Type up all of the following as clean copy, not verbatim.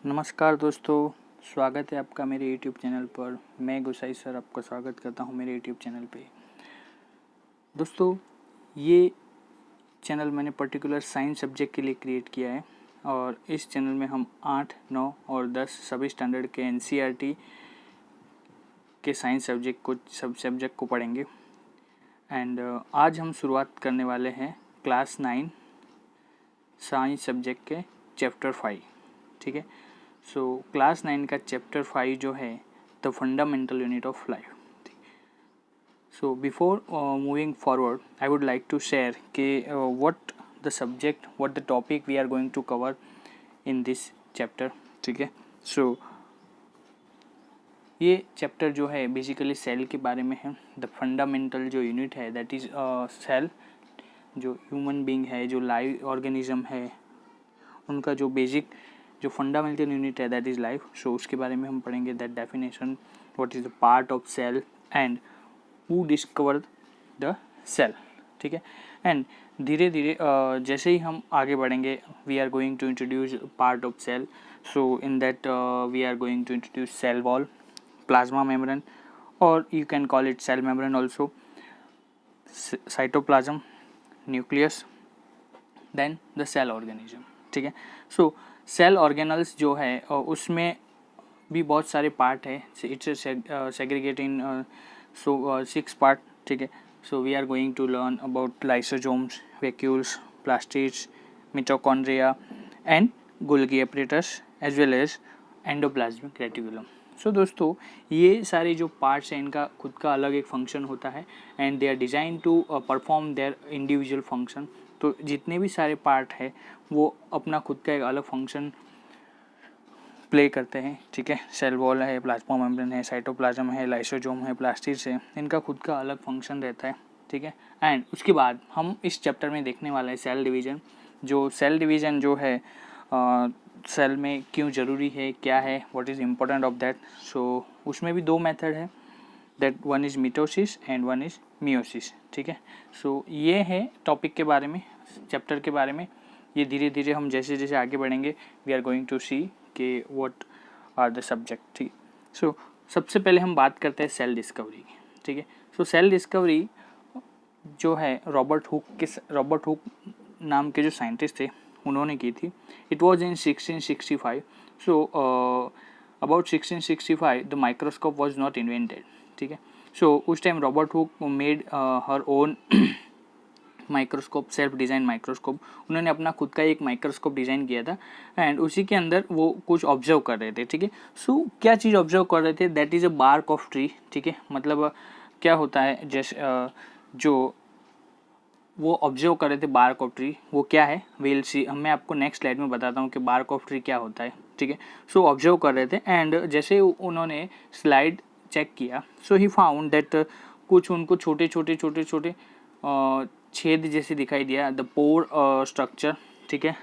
नमस्कार दोस्तों, स्वागत है आपका मेरे YouTube चैनल पर। मैं गुसाई सर आपका स्वागत करता हूं मेरे YouTube चैनल पे। दोस्तों, ये चैनल मैंने पर्टिकुलर साइंस सब्जेक्ट के लिए क्रिएट किया है और इस चैनल में हम 8, 9 और 10 सभी स्टैंडर्ड के NCERT के साइंस सब्जेक्ट को पढ़ेंगे। एंड आज हम शुरुआत करने वाले हैं क्लास 9 साइंस सब्जेक्ट के चैप्टर 5। ठीक है। सो क्लास 9 का चैप्टर 5 जो है the fundamental unit of life. So before moving forward I would like to share कि what the topic we are going to cover in this chapter. ठीक है। सो ये चैप्टर जो है बेसिकली सेल के बारे में है। द फंडामेंटल जो यूनिट है दैट इज़ सेल। जो ह्यूमन बीइंग है, जो लाइव ऑर्गेनिज्म है, उनका जो बेसिक जो फंडामेंटल यूनिट है दैट इज़ लाइफ। सो उसके बारे में हम पढ़ेंगे, that definition, what is the part of cell and who discover the cell. ठीक है। एंड धीरे धीरे जैसे ही हम आगे बढ़ेंगे we are going to introduce part of cell. So in that we are going to introduce cell wall, plasma membrane, और you can call it cell membrane also, cytoplasm, nucleus, then the cell organism। ठीक है। सो cell organelles जो है उसमें भी बहुत सारे part है। It's segregate in 6 part. ठीक है। So we are going to learn about lysosomes, vacuoles, plastids, mitochondria and Golgi apparatus as well as endoplasmic reticulum. So दोस्तों, ये सारे जो पार्ट्स हैं इनका खुद का अलग एक फंक्शन होता है and they are design to perform their individual function. तो जितने भी सारे पार्ट है वो अपना खुद का एक अलग फंक्शन प्ले करते हैं। ठीक है। सेल वॉल है, प्लाज्मा मेम्ब्रेन है, साइटोप्लाज्म है, लाइसोजोम है, प्लास्टिड्स है, इनका खुद का अलग फंक्शन रहता है। ठीक है। एंड उसके बाद हम इस चैप्टर में देखने वाले हैं सेल डिवीज़न। जो सेल डिवीज़न जो है सेल में क्यों ज़रूरी है, क्या है, what is important of that. So उसमें भी 2 मेथड है, that one is mitosis and one is meiosis. ठीक है। सो ये है टॉपिक के बारे में, चैप्टर के बारे में। ये धीरे धीरे हम जैसे जैसे आगे बढ़ेंगे वी आर गोइंग टू सी कि व्हाट आर द सब्जेक्ट। ठीक है। सो सबसे पहले हम बात करते हैं सेल डिस्कवरी की। ठीक है। सो सेल डिस्कवरी जो है रॉबर्ट हुक नाम के जो साइंटिस्ट थे उन्होंने की थी। It was in 1665। So about 1665 the microscope was not invented. ठीक है। सो उस time Robert Hooke made her own microscope, self design microscope. उन्होंने अपना खुद का एक माइक्रोस्कोप डिज़ाइन किया था एंड उसी के अंदर वो कुछ ऑब्जर्व कर रहे थे। ठीक है। सो क्या चीज़ ऑब्जर्व कर रहे थे, that is a bark of tree. ठीक है। मतलब क्या होता है, जैसे जो वो ऑब्जर्व कर रहे थे बार्क ऑफ ट्री, वो क्या है विल सी। मैं आपको नेक्स्ट स्लाइड में बताता हूँ कि बार्क ऑफ ट्री क्या होता है। ठीक है। सो ऑब्जर्व कर रहे थे एंड जैसे उन्होंने स्लाइड चेक किया सो ही फाउंड दैट कुछ उनको छोटे छोटे छेद जैसे दिखाई दिया, द पोर स्ट्रक्चर। ठीक है।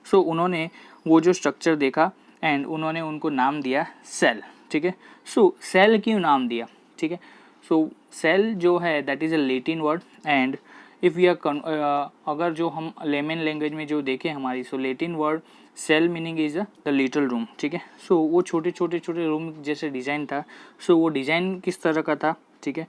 सो उन्होंने वो जो स्ट्रक्चर देखा एंड उन्होंने उनको नाम दिया सेल। ठीक है। सो सेल क्यों नाम दिया। ठीक है। सो सेल जो है that is a Latin word and if we are अगर जो हम लेमन लैंग्वेज में जो देखें हमारी, so Latin word cell meaning is the little room. ठीक है। सो वो छोटे छोटे रूम जैसे डिज़ाइन था। सो वो डिज़ाइन किस तरह का था। ठीक है।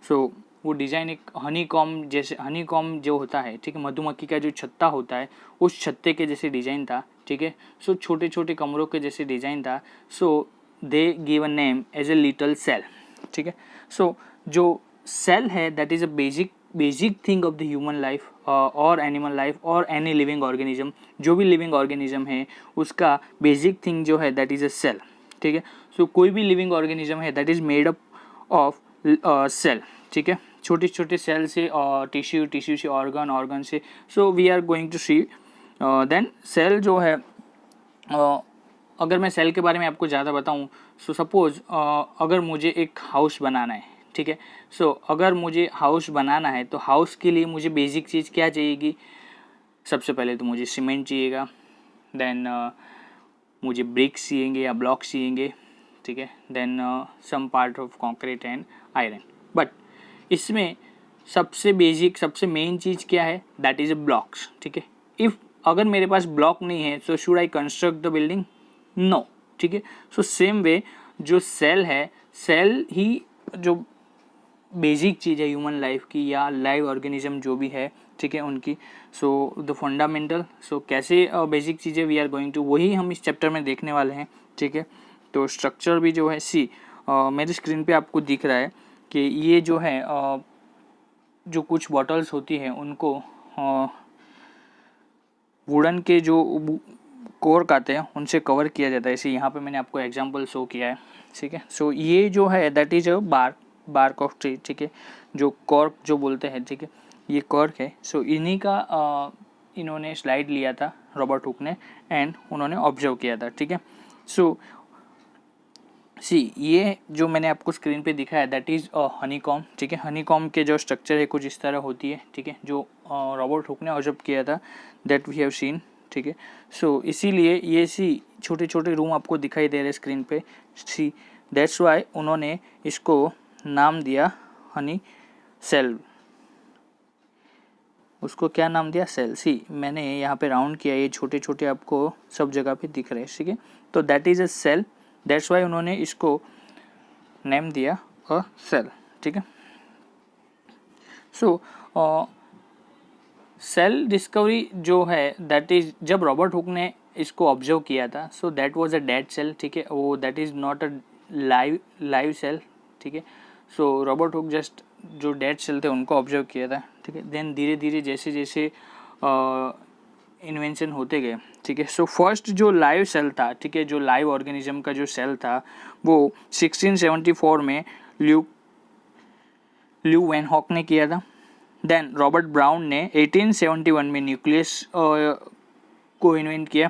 सो वो डिज़ाइन एक हनी कॉम जो होता है, ठीक है, मधुमक्खी का जो छत्ता होता है उस छत्ते के जैसे डिज़ाइन था। ठीक है। सो छोटे छोटे कमरों के जैसे डिज़ाइन था। So they give a name as a little cell. ठीक है। सो जो सेल है that is a basic thing of the human life और एनिमल लाइफ और एनी लिविंग ऑर्गेनिज्म। जो भी लिविंग ऑर्गेनिज्म है उसका बेसिक थिंग जो है दैट इज़ अ सेल। ठीक है। सो कोई भी लिविंग ऑर्गेनिज्म है that is made up of cell. ठीक है। छोटे छोटे सेल से और टिश्यू से ऑर्गन से। So we are going to see then cell जो है अगर मैं सेल के बारे में आपको ज़्यादा बताऊं, सो सपोज़ अगर मुझे एक हाउस बनाना है। ठीक है। सो अगर मुझे हाउस बनाना है तो हाउस के लिए मुझे बेसिक चीज़ क्या चाहिएगी, सबसे पहले तो मुझे सीमेंट चाहिएगा, देन मुझे ब्रिक्स चाहिएंगे या ब्लॉक्स चाहिएंगे। ठीक है। Then some part of concrete and iron. But इसमें सबसे बेसिक सबसे मेन चीज़ क्या है, दैट इज़ अ ब्लॉक्स। ठीक है। इफ़ अगर मेरे पास ब्लॉक नहीं है so should I construct the building, no, ठीक है। सो सेम वे जो सेल है, सेल ही जो बेसिक चीज़ है ह्यूमन लाइफ की या लाइव ऑर्गेनिज्म जो भी है, ठीक है, उनकी। सो द फंडामेंटल, सो कैसे बेसिक चीज़ें वी आर गोइंग टू, वही हम इस चैप्टर में देखने वाले हैं, ठीक है। तो स्ट्रक्चर भी जो है, सी मेरी स्क्रीन पे आपको दिख रहा है कि ये जो है जो कुछ बॉटल्स होती हैं उनको वुडन के जो कोर्क आते हैं उनसे कवर किया जाता है। इसे यहाँ पे मैंने आपको एग्जांपल शो किया है, ठीक है। सो ये जो है that is a bark of tree, ठीक है, जो कॉर्क जो बोलते हैं, ठीक है, ये कॉर्क है। सो इन्हीं का इन्होंने स्लाइड लिया था रॉबर्ट हुक ने एंड उन्होंने ऑब्जर्व किया था, ठीक है। सो सी ये जो मैंने आपको स्क्रीन पे दिखाया दैट इज़ हनीकॉम, ठीक है। हनीकॉम के जो स्ट्रक्चर है कुछ इस तरह होती है, ठीक है, जो रॉबर्ट हुक ने ऑब्जर्व किया था, दैट वी हैव सीन, ठीक है। सो इसीलिए ये सी छोटे छोटे रूम आपको दिखाई दे रहे स्क्रीन पे, सी दैट्स वाई उन्होंने इसको नाम दिया हनी सेल। उसको क्या नाम दिया? सेल। सी मैंने यहाँ पे राउंड किया, ये छोटे छोटे आपको सब जगह पे दिख रहे हैं, ठीक है। तो that is a cell, that's why उन्होंने इसको नेम दिया अ सेल, ठीक है। सो सेल डिस्कवरी जो है दैट इज, जब रॉबर्ट हुक ने इसको ऑब्जर्व किया था, so that was a dead cell, ठीक है, वो that is not a live cell, ठीक है। सो रॉबर्ट हुक जस्ट जो डेड सेल थे उनको ऑब्जर्व किया था, ठीक है। देन धीरे धीरे जैसे जैसे इन्वेंशन होते गए, ठीक है। सो फर्स्ट जो लाइव सेल था, ठीक है, जो लाइव ऑर्गेनिज्म का जो सेल था वो 1674 में ल्यू वैन हॉक ने किया था। देन रॉबर्ट ब्राउन ने 1871 में न्यूक्लियस को इन्वेंट किया।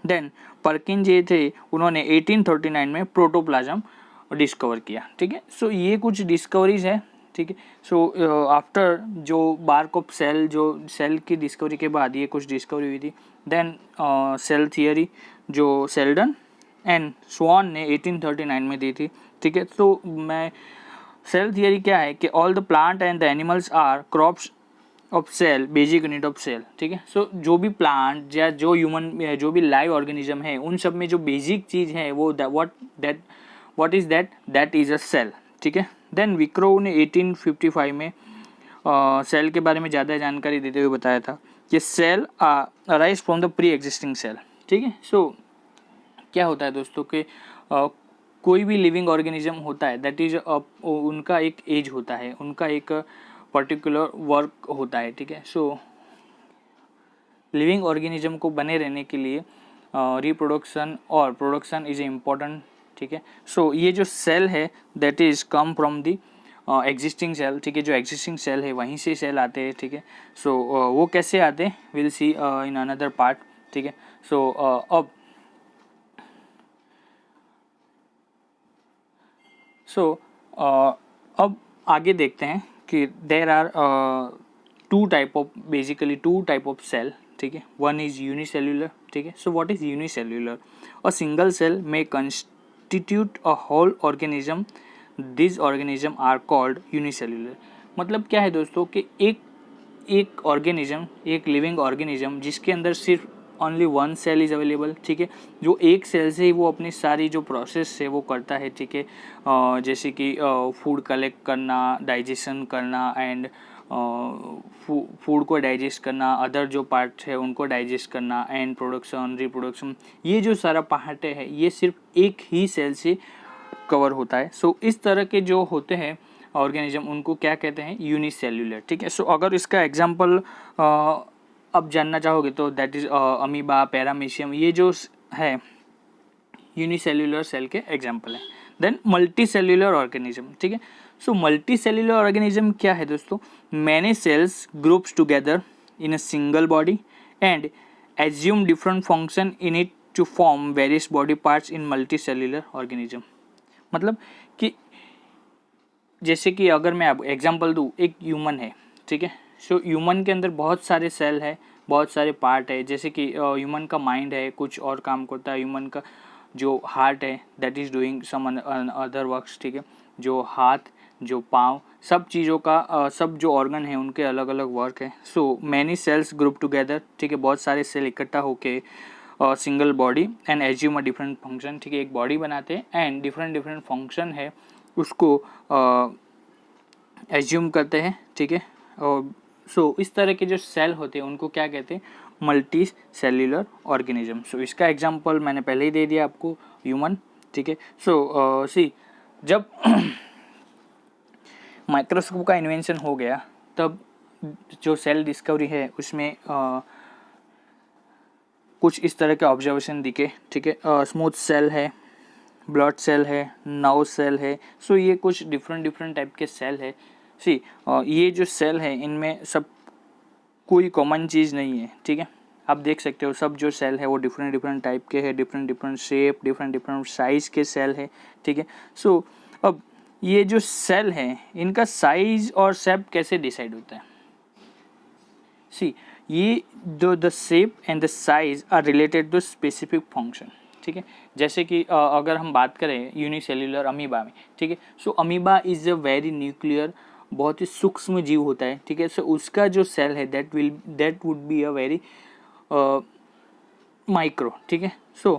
देन पर्किन जे थे उन्होंने 1839 में प्रोटोप्लाज्म डिस्कवर किया, ठीक है। सो ये कुछ डिस्कवरीज है, ठीक है। सो आफ्टर जो बार्क ऑफ सेल, जो सेल की डिस्कवरी के बाद ये कुछ डिस्कवरी हुई थी। देन सेल थियरी जो सेल्डन एंड स्वान ने 1839 में दी थी, ठीक है। तो मैं सेल थियरी क्या है कि all the plant and the animals are crops of cell, basic unit of cell, ठीक है। सो जो भी प्लांट या जो ह्यूमन, जो भी लाइव ऑर्गेनिज्म है, उन सब में जो बेसिक चीज़ है वो what is that is a cell, ठीक है। देन विक्रो ने 1855 में सेल के बारे में ज़्यादा जानकारी देते हुए बताया था कि cell arise from the pre existing cell, ठीक है। सो क्या होता है दोस्तों कि कोई भी लिविंग ऑर्गेनिज्म होता है दैट इज उनका एक एज होता है, उनका एक पर्टिकुलर वर्क होता है, ठीक है। सो लिविंग ऑर्गेनिज्म को बने रहने के लिए रिप्रोडक्शन और प्रोडक्शन इज इम्पॉर्टेंट, ठीक है। सो ये जो सेल है that is come from the existing cell, ठीक है, जो एग्जिस्टिंग सेल है वहीं से सेल आते हैं, ठीक है। सो वो कैसे आते हैं will see in another part, ठीक है। सो अब अब आगे देखते हैं कि there are basically two type of cell, ठीक है। वन इज यूनिसेल्युलर, ठीक है। So what is unicellular? A single cell may constitute a whole organism, this organism are called unicellular. मतलब क्या है दोस्तों कि एक ऑर्गेनिज्म, एक लिविंग ऑर्गेनिज्म जिसके अंदर सिर्फ only one cell is available, ठीक है, जो एक सेल से ही वो अपनी सारी जो प्रोसेस है वो करता है, ठीक है। जैसे कि फूड कलेक्ट करना, डाइजेशन करना एंड फूड को डाइजेस्ट करना, अदर जो पार्ट है उनको डाइजेस्ट करना एंड प्रोडक्शन, रिप्रोडक्शन, ये जो सारा पार्ट है ये सिर्फ एक ही सेल से कवर होता है। सो इस तरह के जो होते हैं ऑर्गेनिज्म उनको क्या कहते हैं? यूनिसेल्युलर, ठीक है। सो अगर इसका एग्जांपल अब जानना चाहोगे तो दैट इज अमीबा, पैरामीशियम, ये जो है यूनिसेल्युलर सेल के एग्जांपल है। देन मल्टी सेल्युलर ऑर्गेनिज्म, ठीक है। सो मल्टी सेल्युलर ऑर्गेनिज्म क्या है दोस्तों? Many cells groups together in a single body and assume different function in it to form various body parts in multi cellular organism. मतलब कि जैसे कि अगर मैं अब एग्जांपल दूँ, एक ह्यूमन है, ठीक है। सो ह्यूमन के अंदर बहुत सारे सेल है, बहुत सारे पार्ट है, जैसे कि ह्यूमन का माइंड है, कुछ और काम करता है, ह्यूमन का जो हार्ट है that is doing some other works, ठीक है। जो हाथ, जो पाँव, सब चीज़ों का सब जो ऑर्गन है उनके अलग अलग वर्क है। So many cells group together, ठीक है, बहुत सारे सेल इकट्ठा होके single body and assume a different function, ठीक है, एक बॉडी बनाते हैं एंड डिफरेंट फंक्शन है उसको एज्यूम करते हैं, ठीक है। और सो इस तरह के जो सेल होते हैं उनको क्या कहते हैं, मल्टी सेल्यूलर ऑर्गेनिज्म। सो इसका एग्जांपल मैंने पहले ही दे दिया आपको, ह्यूमन, ठीक है। सो सी जब माइक्रोस्कोप का इन्वेंशन हो गया तब जो सेल डिस्कवरी है उसमें कुछ इस तरह के ऑब्जर्वेशन दिखे, ठीक है। स्मूथ सेल है, ब्लड सेल है, नर्व सेल है। सो ये कुछ डिफरेंट टाइप के सेल है। सी ये जो सेल है इनमें सब कोई कॉमन चीज़ नहीं है, ठीक है। आप देख सकते हो सब जो सेल है वो डिफरेंट टाइप के हैं, डिफरेंट शेप, डिफरेंट साइज के सेल है, ठीक है। सो अब ये जो सेल है इनका साइज और शेप कैसे डिसाइड होता है? सी ये the shape and the size are related to specific function, ठीक है। जैसे कि अगर हम बात करें यूनिसेल्युलर अमीबा में, ठीक है। So amoeba is a very nuclear, बहुत ही सूक्ष्म जीव होता है, ठीक है। सो उसका जो सेल है that would be a very micro, ठीक है। सो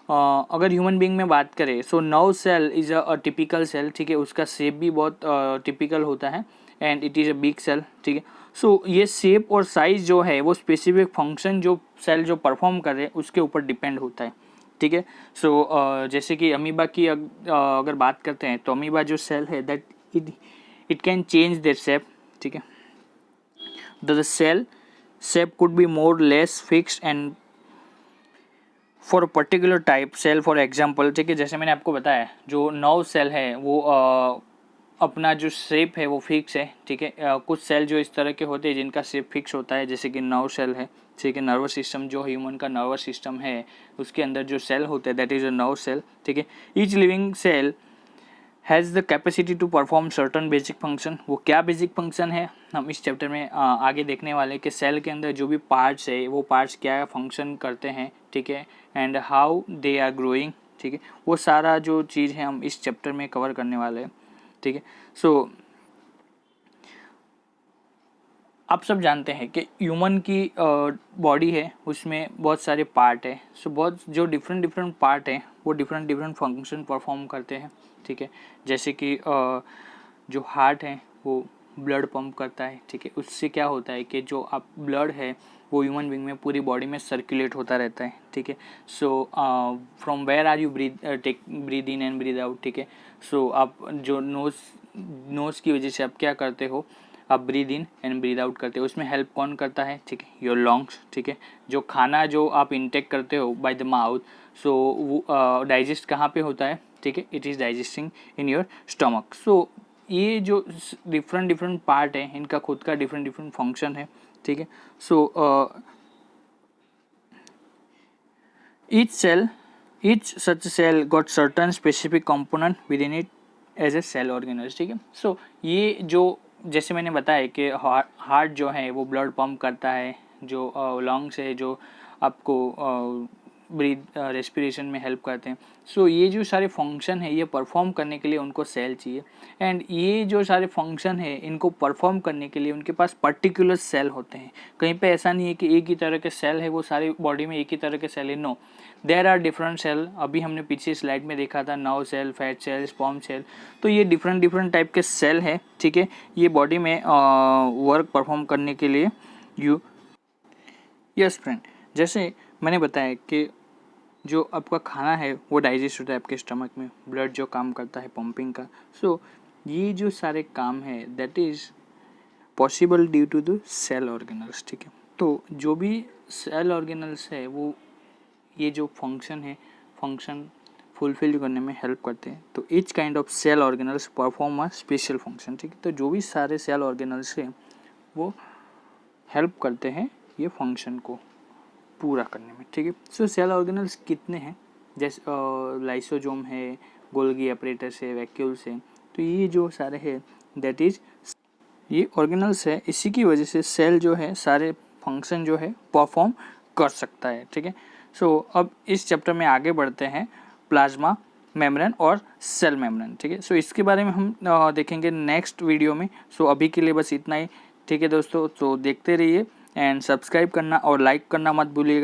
अगर ह्यूमन बीइंग में बात करें, so nerve cell is a typical cell, ठीक है। उसका शेप भी बहुत टिपिकल होता है and it is a big cell, ठीक है। सो ये शेप और साइज जो है वो स्पेसिफिक फंक्शन जो सेल जो परफॉर्म कर रहे हैं उसके ऊपर डिपेंड होता है, ठीक है। सो जैसे कि अमीबा की अगर बात करते हैं तो अमीबा जो सेल है that it can change their shape, ठीक है। The cell shape could be more less fixed and for particular type cell, for example, ठीक है। जैसे मैंने आपको बताया जो नर्व सेल है वो अपना जो शेप है वो फिक्स है, ठीक है। कुछ सेल जो इस तरह के होते हैं जिनका शेप फिक्स होता है, जैसे कि नर्व सेल है, ठीक है। नर्वस सिस्टम जो ह्यूमन का नर्वस सिस्टम है उसके अंदर जो सेल होते हैं that is a nerve cell, ठीक है। Each living cell has the capacity to perform certain basic function. वो क्या बेसिक फंक्शन है हम इस चैप्टर में आगे देखने वाले कि सेल के अंदर जो भी पार्ट्स है वो पार्ट्स क्या फंक्शन करते हैं, ठीक है, and how they are growing, ठीक है। वो सारा जो चीज़ है हम इस चैप्टर में कवर करने वाले हैं, ठीक है। सो आप सब जानते हैं कि ह्यूमन की बॉडी है उसमें बहुत सारे पार्ट है। सो बहुत जो डिफरेंट पार्ट हैं वो डिफरेंट फंक्शन परफॉर्म करते हैं, ठीक है। जैसे कि जो हार्ट है वो ब्लड पंप करता है, ठीक है। उससे क्या होता है कि जो आप ब्लड है वो ह्यूमन बीइंग में पूरी बॉडी में सर्कुलेट होता रहता है, ठीक है। So from where are you breathe in and breathe out, ठीक है। सो आप जो नोज़ की वजह से आप क्या करते हो, आप breathe in and breathe out करते हो। उसमें हेल्प कौन करता है, ठीक है, योर लंग्स, ठीक है। जो खाना जो आप इंटेक करते हो बाय द माउथ, सो वो डाइजेस्ट कहाँ पे होता है, ठीक है, it is digesting in your stomach. So ये जो डिफरेंट पार्ट है इनका खुद का डिफरेंट फंक्शन है, ठीक है। सो each such cell got certain specific component within it as a cell organelle, ठीक है। सो ये जो जैसे मैंने बताया कि हार्ट जो है वो ब्लड पंप करता है, जो लंग्स है जो आपको ब्रीथ रेस्पिरेशन में हेल्प करते हैं। सो ये जो सारे फंक्शन है ये परफॉर्म करने के लिए उनको सेल चाहिए एंड ये जो सारे फंक्शन है इनको परफॉर्म करने के लिए उनके पास पर्टिकुलर सेल होते हैं। कहीं पे ऐसा नहीं है कि एक ही तरह के सेल है, वो सारी बॉडी में एक ही तरह के सेल है, no, there are different cell. अभी हमने पीछे स्लाइड में देखा था nerve cell, fat cell, sperm cell. तो ये डिफरेंट टाइप के सेल है, ठीक है। ये बॉडी में वर्क परफॉर्म करने के लिए यस फ्रेंड, जैसे मैंने बताया कि जो आपका खाना है वो डाइजेस्ट होता है आपके स्टमक में, ब्लड जो काम करता है पंपिंग का। सो ये जो सारे काम है that is possible due to the cell organelles, ठीक है। तो जो भी सेल ऑर्गेनल्स है वो ये जो फंक्शन फुलफिल करने में हेल्प करते हैं। तो each kind of cell organelles perform a special function, ठीक है। तो जो भी सारे सेल ऑर्गेनल्स हैं वो हेल्प करते हैं ये फंक्शन को पूरा करने में, ठीक है। सो सेल ऑर्गेनल्स कितने हैं, जैसे लाइसोजोम है, गोल्गी अपरेटस है, वैक्यूल्स है। तो ये जो सारे हैं दैट इज ये ऑर्गेनल्स है, इसी की वजह से सेल जो है सारे फंक्शन जो है परफॉर्म कर सकता है, ठीक है। सो अब इस चैप्टर में आगे बढ़ते हैं प्लाज्मा मेम्ब्रेन और सेल मेम्ब्रेन, ठीक है। सो इसके बारे में हम देखेंगे नेक्स्ट वीडियो में। सो अभी के लिए बस इतना ही, ठीक है दोस्तों। तो देखते रहिए एंड सब्सक्राइब करना और लाइक करना मत भूलिएगा।